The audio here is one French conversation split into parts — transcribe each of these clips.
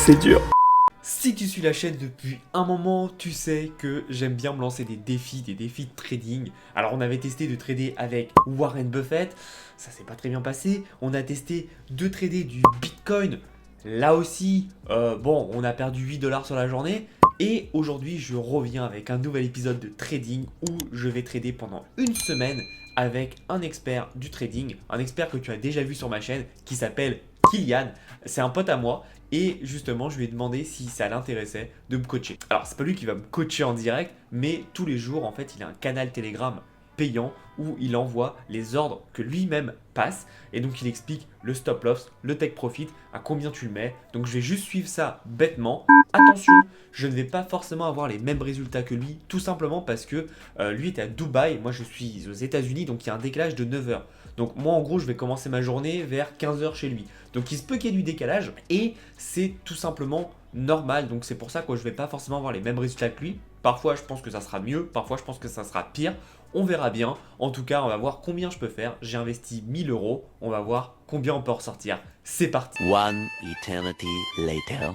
C'est dur. Si tu suis la chaîne depuis un moment, tu sais que j'aime bien me lancer des défis de trading. Alors on avait testé de trader avec Warren Buffett, ça s'est pas très bien passé. On a testé de trader du Bitcoin, là aussi, on a perdu 8 $ sur la journée. Et aujourd'hui je reviens avec un nouvel épisode de trading où je vais trader pendant une semaine avec un expert du trading, un expert que tu as déjà vu sur ma chaîne qui s'appelle Kylian. C'est un pote à moi. Et justement, je lui ai demandé si ça l'intéressait de me coacher. Alors, c'est pas lui qui va me coacher en direct, mais tous les jours, en fait, il a un canal Telegram payant où il envoie les ordres que lui-même passe. Et donc, il explique le stop loss, le take profit, à combien tu le mets. Donc, je vais juste suivre ça bêtement. Attention, je ne vais pas forcément avoir les mêmes résultats que lui, tout simplement parce que lui est à Dubaï, moi je suis aux États-Unis, donc il y a un décalage de 9 heures. Donc moi en gros je vais commencer ma journée vers 15 heures chez lui. Donc il se peut qu'il y ait du décalage et c'est tout simplement normal. Donc c'est pour ça que je ne vais pas forcément avoir les mêmes résultats que lui. Parfois je pense que ça sera mieux, parfois je pense que ça sera pire. On verra bien. En tout cas on va voir combien je peux faire. J'ai investi 1000 €. On va voir combien on peut ressortir. C'est parti. One eternity later.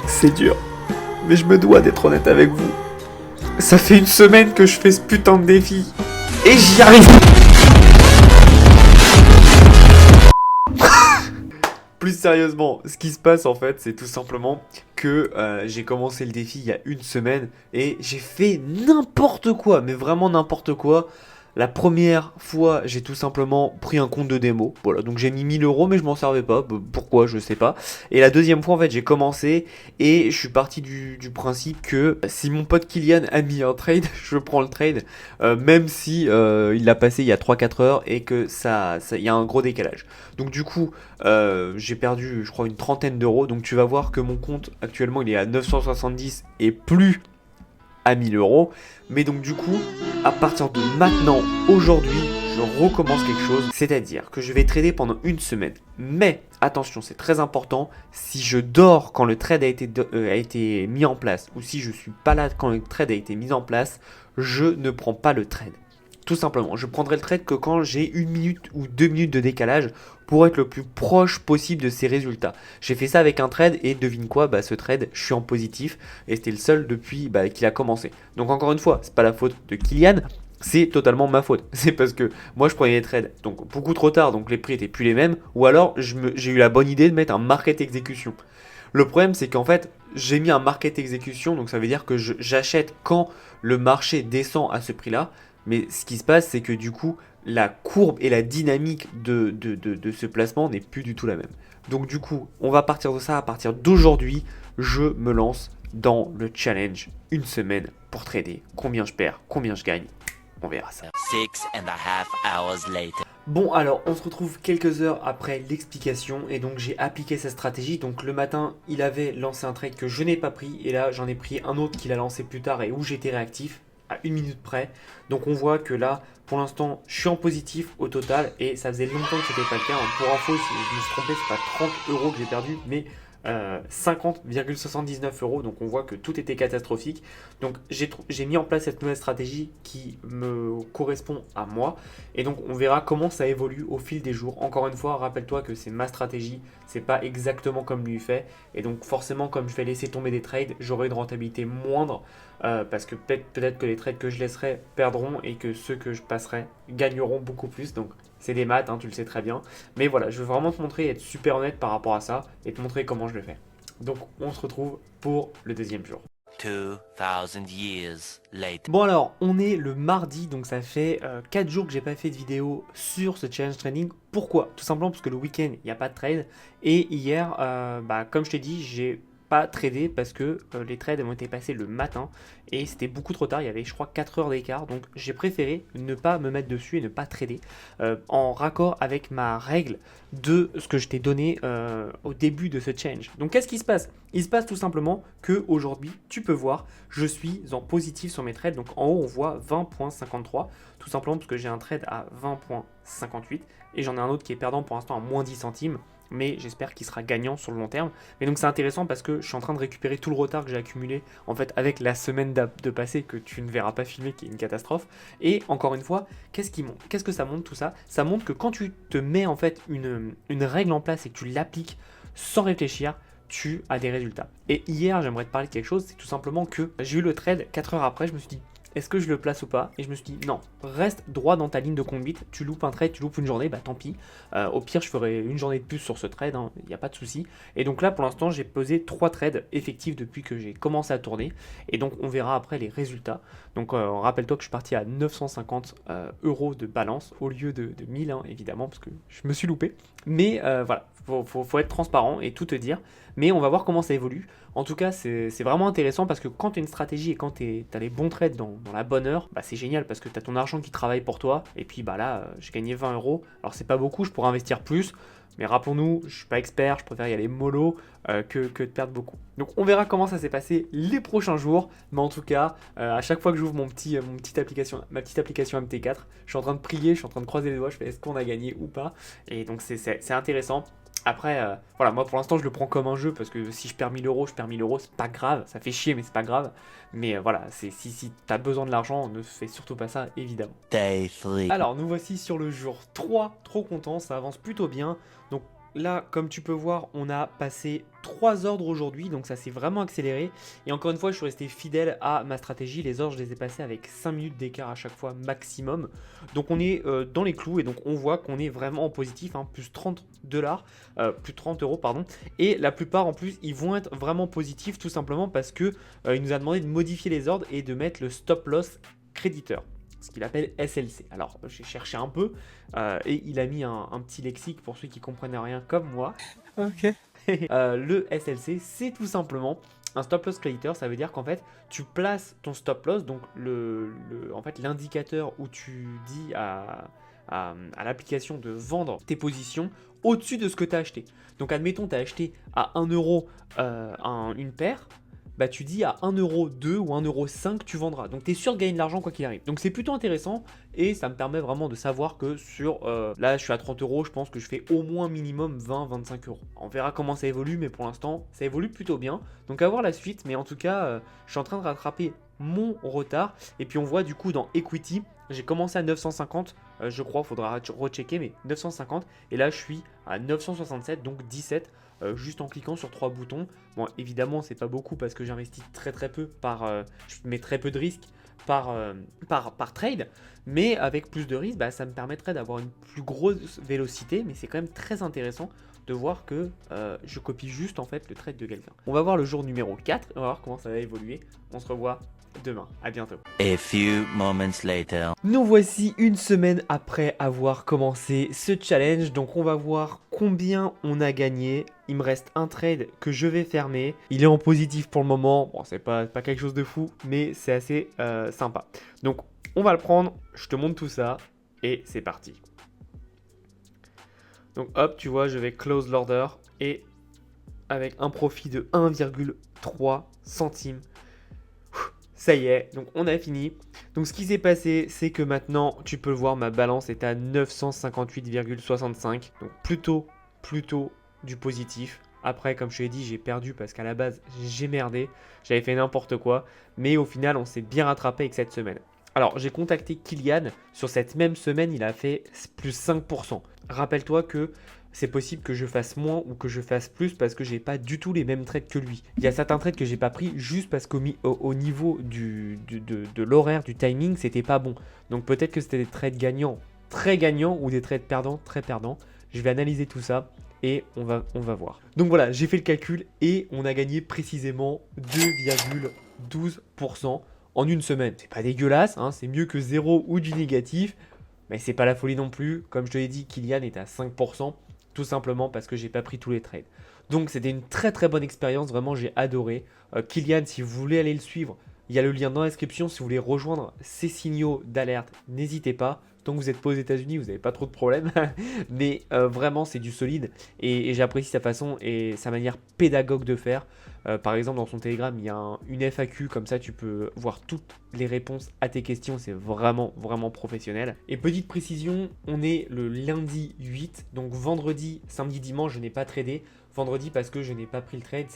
C'est dur. Mais je me dois d'être honnête avec vous. Ça fait une semaine que je fais ce putain de défi. Et j'y arrive. Plus sérieusement, ce qui se passe en fait, c'est tout simplement que j'ai commencé le défi il y a une semaine et j'ai fait n'importe quoi, mais vraiment n'importe quoi. La première fois, j'ai tout simplement pris un compte de démo. Voilà, donc j'ai mis 1000 €, mais je m'en servais pas. Pourquoi, je sais pas. Et la deuxième fois, en fait, j'ai commencé et je suis parti du principe que si mon pote Kylian a mis un trade, je prends le trade, même si il l'a passé il y a 3-4 heures et que il y a un gros décalage. Donc du coup, j'ai perdu, je crois, une trentaine d'euros. Donc tu vas voir que mon compte actuellement, il est à 970 et plus à 1000 €. Mais donc du coup, à partir de maintenant, aujourd'hui, je recommence quelque chose. C'est-à-dire que je vais trader pendant une semaine. Mais attention, c'est très important. Si je dors quand le trade a été mis en place, ou si je suis pas là quand le trade a été mis en place, je ne prends pas le trade. Tout simplement, je prendrai le trade que quand j'ai 1 minute ou 2 minutes de décalage pour être le plus proche possible de ces résultats. J'ai fait ça avec un trade et devine quoi, ce trade, je suis en positif et c'était le seul depuis qu'il a commencé. Donc encore une fois, c'est pas la faute de Kylian, c'est totalement ma faute. C'est parce que moi je prenais les trades donc beaucoup trop tard, donc les prix étaient plus les mêmes, ou alors j'ai eu la bonne idée de mettre un market exécution. Le problème c'est qu'en fait, j'ai mis un market exécution, donc ça veut dire que j'achète quand le marché descend à ce prix-là. Mais ce qui se passe, c'est que du coup, la courbe et la dynamique de ce placement n'est plus du tout la même. Donc du coup, on va partir de ça. À partir d'aujourd'hui, je me lance dans le challenge une semaine pour trader. Combien je perds, combien je gagne, on verra ça. 6.5 hours later. Bon alors on se retrouve quelques heures après l'explication et donc j'ai appliqué cette stratégie. Donc le matin il avait lancé un trade que je n'ai pas pris et là j'en ai pris un autre qu'il a lancé plus tard et où j'étais réactif à 1 minute près. Donc on voit que là pour l'instant je suis en positif au total et ça faisait longtemps que c'était pas le cas. Pour info, si je me suis trompé, c'est pas 30 € que j'ai perdu mais 50,79 €. Donc on voit que tout était catastrophique. Donc j'ai mis en place cette nouvelle stratégie qui me correspond à moi et donc on verra comment ça évolue au fil des jours. Encore une fois, rappelle-toi que c'est ma stratégie, c'est pas exactement comme lui fait et donc forcément comme je vais laisser tomber des trades, j'aurai une rentabilité moindre parce que peut-être que les trades que je laisserai perdront et que ceux que je passerai gagneront beaucoup plus. Donc c'est des maths, tu le sais très bien. Mais voilà, je veux vraiment te montrer et être super honnête par rapport à ça et te montrer comment je le fais. Donc on se retrouve pour le deuxième jour. 2000 years later. Bon alors, on est le mardi, donc ça fait 4 jours que j'ai pas fait de vidéo sur ce challenge trading. Pourquoi? Tout simplement parce que le week-end, il n'y a pas de trade. Et hier, comme je t'ai dit, j'ai pas tradé parce que les trades ont été passés le matin et c'était beaucoup trop tard, il y avait je crois 4 heures d'écart, donc j'ai préféré ne pas me mettre dessus et ne pas trader en raccord avec ma règle de ce que je t'ai donné au début de ce challenge. Donc qu'est-ce qui se passe? Il se passe tout simplement que aujourd'hui tu peux voir, je suis en positif sur mes trades, donc en haut on voit 20,53, tout simplement parce que j'ai un trade à 20,58 et j'en ai un autre qui est perdant pour l'instant à moins 10 centimes. Mais j'espère qu'il sera gagnant sur le long terme. Mais donc c'est intéressant parce que je suis en train de récupérer tout le retard que j'ai accumulé en fait avec la semaine de passé que tu ne verras pas filmer, qui est une catastrophe. Et encore une fois, qu'est-ce que ça montre tout ça? Ça montre que quand tu te mets en fait une règle en place et que tu l'appliques sans réfléchir, tu as des résultats. Et hier, j'aimerais te parler de quelque chose, c'est tout simplement que j'ai eu le trade 4 heures après, je me suis dit, est-ce que je le place ou pas? Et je me suis dit, non, reste droit dans ta ligne de conduite, tu loupes un trade, tu loupes une journée, bah tant pis. Au pire, je ferai une journée de plus sur ce trade, il n'y a pas de souci. Et donc là, pour l'instant, j'ai posé 3 trades effectifs depuis que j'ai commencé à tourner. Et donc, on verra après les résultats. Donc, rappelle-toi que je suis parti à 950 euros de balance au lieu de 1000, hein, évidemment, parce que je me suis loupé. Mais voilà, faut être transparent et tout te dire. Mais on va voir comment ça évolue. En tout cas, c'est vraiment intéressant parce que quand tu as une stratégie et quand tu as les bons trades dans la bonne heure, bah, c'est génial parce que tu as ton argent qui travaille pour toi. Et puis bah là, j'ai gagné 20 euros. Alors, c'est pas beaucoup, je pourrais investir plus. Mais rappelons-nous, je suis pas expert, je préfère y aller mollo que de perdre beaucoup. Donc on verra comment ça s'est passé les prochains jours. Mais en tout cas, à chaque fois que j'ouvre ma petite application MT4, je suis en train de prier, je suis en train de croiser les doigts, je fais est-ce qu'on a gagné ou pas. Et donc c'est intéressant. Après, voilà, moi pour l'instant je le prends comme un jeu parce que si je perds 1000 euros, je perds 1000 euros, c'est pas grave, ça fait chier mais c'est pas grave. Mais voilà, si t'as besoin de l'argent, ne fais surtout pas ça évidemment. Day 3. Alors nous voici sur le jour 3, trop content, ça avance plutôt bien. Donc là, comme tu peux voir, on a passé 3 ordres aujourd'hui, donc ça s'est vraiment accéléré. Et encore une fois, je suis resté fidèle à ma stratégie. Les ordres, je les ai passés avec 5 minutes d'écart à chaque fois maximum. Donc on est dans les clous et donc on voit qu'on est vraiment en positif, hein, plus 30 dollars, plus 30 euros, pardon. Et la plupart en plus, ils vont être vraiment positifs tout simplement parce que il nous a demandé de modifier les ordres et de mettre le stop loss créditeur, ce qu'il appelle SLC. Alors, j'ai cherché un peu et il a mis un petit lexique pour ceux qui comprennent rien comme moi. Ok. Le SLC, c'est tout simplement un stop loss creditor. Ça veut dire qu'en fait, tu places ton stop loss, donc en fait, l'indicateur où tu dis à l'application de vendre tes positions au-dessus de ce que tu as acheté. Donc, admettons, tu as acheté à 1 euro une paire. Bah tu dis à 1,2€ ou 1,5€ tu vendras. Donc tu es sûr de gagner de l'argent quoi qu'il arrive. Donc c'est plutôt intéressant et ça me permet vraiment de savoir que sur... là je suis à 30 euros, je pense que je fais au moins minimum 20-25 euros. On verra comment ça évolue, mais pour l'instant ça évolue plutôt bien. Donc à voir la suite, mais en tout cas je suis en train de rattraper mon retard. Et puis on voit du coup dans Equity, j'ai commencé à 950, je crois, faudra rechecker, mais 950. Et là je suis à 967, donc 17. Juste en cliquant sur 3 boutons. Bon, évidemment, c'est pas beaucoup parce que j'investis très peu je mets très peu de risques par trade, mais avec plus de risques, bah, ça me permettrait d'avoir une plus grosse vélocité, mais c'est quand même très intéressant de voir que je copie juste en fait le trade de quelqu'un. On va voir le jour numéro 4, on va voir comment ça va évoluer. On se revoit demain, à bientôt. A few moments later. Nous voici une semaine après avoir commencé ce challenge, donc on va voir combien on a gagné. Il me reste un trade que je vais fermer. Il est en positif pour le moment, bon c'est pas quelque chose de fou, mais c'est assez sympa. Donc on va le prendre, je te montre tout ça, et c'est parti. Donc hop, tu vois, je vais close l'order, et avec un profit de 1,3 centimes. Ça y est, donc on a fini. Donc ce qui s'est passé, c'est que maintenant, tu peux le voir, ma balance est à 958,65. Donc plutôt du positif. Après, comme je te l'ai dit, j'ai perdu parce qu'à la base, j'ai merdé. J'avais fait n'importe quoi. Mais au final, on s'est bien rattrapé avec cette semaine. Alors, j'ai contacté Kylian. Sur cette même semaine, il a fait plus 5%. Rappelle-toi que c'est possible que je fasse moins ou que je fasse plus parce que j'ai pas du tout les mêmes trades que lui. Il y a certains trades que j'ai pas pris juste parce qu'au niveau de l'horaire, du timing, c'était pas bon. Donc peut-être que c'était des trades gagnants, très gagnants, ou des trades perdants, très perdants. Je vais analyser tout ça et on va voir. Donc voilà, j'ai fait le calcul et on a gagné précisément 2,12% en une semaine. C'est pas dégueulasse, hein, c'est mieux que 0 ou du négatif, mais c'est pas la folie non plus. Comme je te l'ai dit, Kylian est à 5%. Tout simplement parce que j'ai pas pris tous les trades. Donc c'était une très bonne expérience, vraiment j'ai adoré. Kylian, si vous voulez aller le suivre, il y a le lien dans la description. Si vous voulez rejoindre ces signaux d'alerte, n'hésitez pas. Tant que vous n'êtes pas aux États-Unis, vous n'avez pas trop de problèmes. Mais vraiment, c'est du solide. Et j'apprécie sa façon et sa manière pédagogue de faire. Par exemple, dans son Telegram, il y a une FAQ. Comme ça, tu peux voir toutes les réponses à tes questions. C'est vraiment professionnel. Et petite précision, on est le lundi 8. Donc vendredi, samedi, dimanche, je n'ai pas tradé. Vendredi, parce que je n'ai pas pris le trade.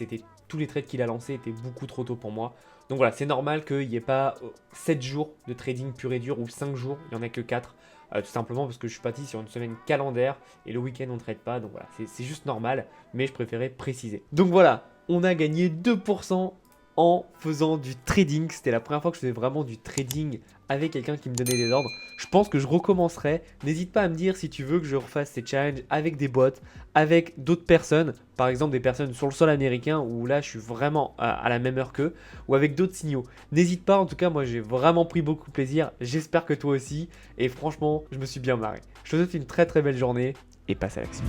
Tous les trades qu'il a lancés étaient beaucoup trop tôt pour moi. Donc voilà, c'est normal qu'il n'y ait pas 7 jours de trading pur et dur ou 5 jours, il n'y en a que 4. tout simplement parce que je suis parti sur une semaine calendaire et le week-end on ne trade pas, donc voilà, c'est juste normal, mais je préférais préciser. Donc voilà, on a gagné 2% en faisant du trading. C'était la première fois que je faisais vraiment du trading avec quelqu'un qui me donnait des ordres. Je pense que je recommencerai. N'hésite pas à me dire si tu veux que je refasse ces challenges avec des bots, avec d'autres personnes, par exemple des personnes sur le sol américain où là je suis vraiment à la même heure qu'eux, ou avec d'autres signaux. N'hésite pas, en tout cas moi j'ai vraiment pris beaucoup de plaisir, j'espère que toi aussi, et franchement je me suis bien marré. Je te souhaite une très très belle journée et passe à l'action.